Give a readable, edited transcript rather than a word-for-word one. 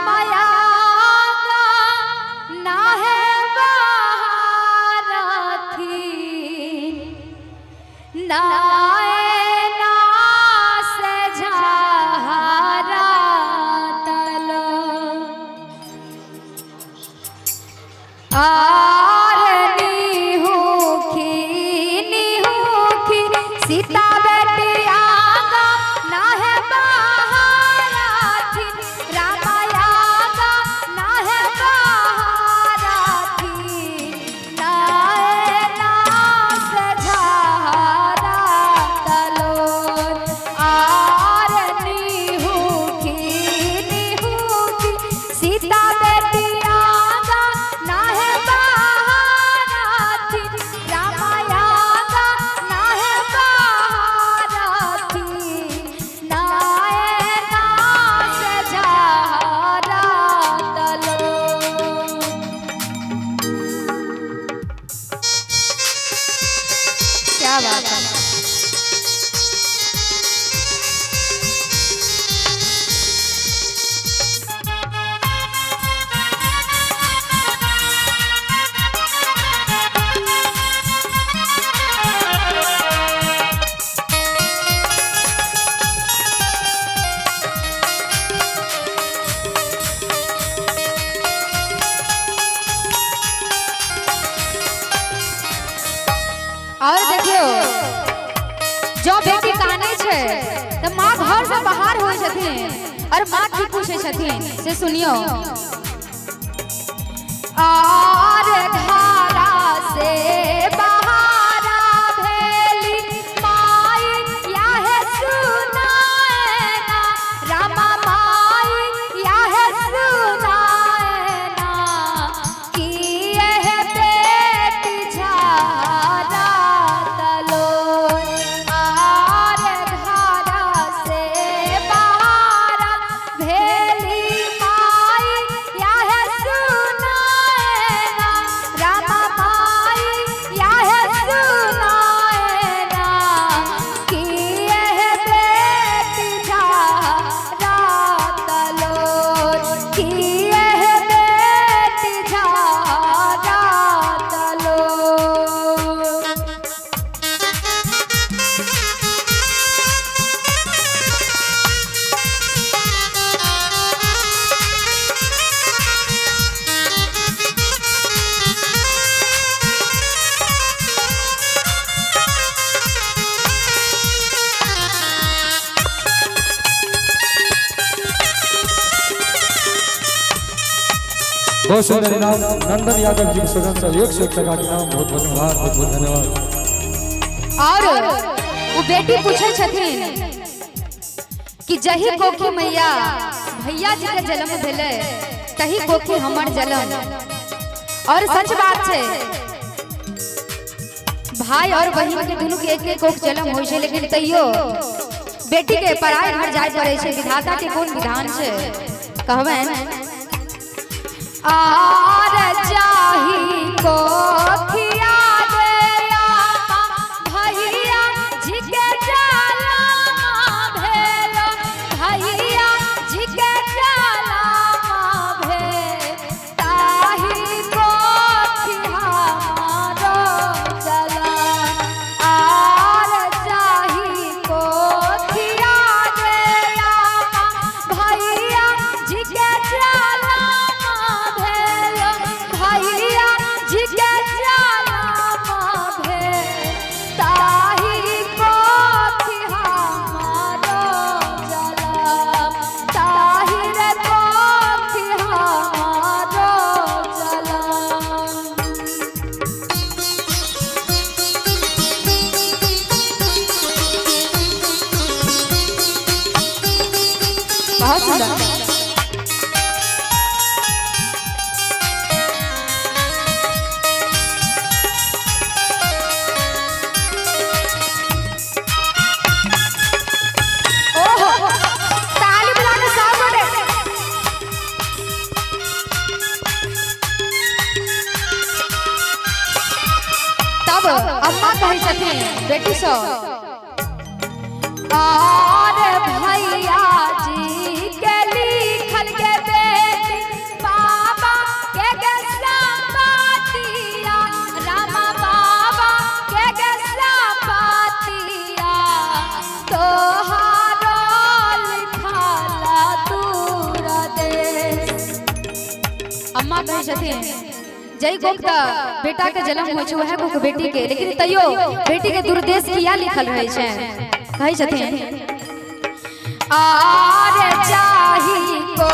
रामाया ना है बाराथी ना ना से झारा तलो सीता बेटी आगा ना है बाराथी रामाया ना है बाराथी ना ना से झारा तलो सीता बेटी आगा ना है बाराथी रामाया ना है बाराथी ना ना से झारा तलो। क्या बात है। और देखियो जो बेटी काने छे तो माँ घर से बाहर हो छथिन और माँ की पूछे छथिन से सुनियो और धारा से बाहर भेली माई या है सुनाए ना रामा माई या है सुनाए ना कि यह बेटी झारा तलो आर धारा से बाहर भेली माई या है सुनाए ना रामा माई या है सुनाए ना कि यह बेटी झारा तलो कि यह बेटी झारा तलो। बहुत सुंदर इनाम नंदन यादव जी के सुगम से 101 टका के नाम। बहुत बहुत धन्यवाद, बहुत बहुत धन्यवाद। और वो बेटी पूछे छथिन कि जही कोखी मैया भैया जी के जन्म भेले तही कोखी हमर जन्म। और सच बात है भाई और बहन के दोनों के एक एक कोख जन्म होय छे लेकिन तैयो बेटी के पराय घर जाय पड़े छे। विधाता के कोन विधान छे कहबेन आर चाही कोखिया देया भैया जी के जन्म भेलो भैया जी के जन्म भेल ताही कोखी हमारो जन्म आर चाही कोखिया देया भैया जी के जन्म भेलो भैया जी के जन्म भेल ताही कोखी हमारो जन्म ताही रे कोखी हमारो जन्म। बहुत सुंदर। ओहो ताली बजाने सब बड़े। तब अम्मा कहे छथिन बेटी सो और भैया जी के लिखल के अम्मा कहे छथिन जय गोक ता बेटा के जन्म होय छै वह गोक बेटी के, लेकिन तैयो बेटी के दुर्देश किया लिखल रहे छै। कहे छथिन आरे चाही को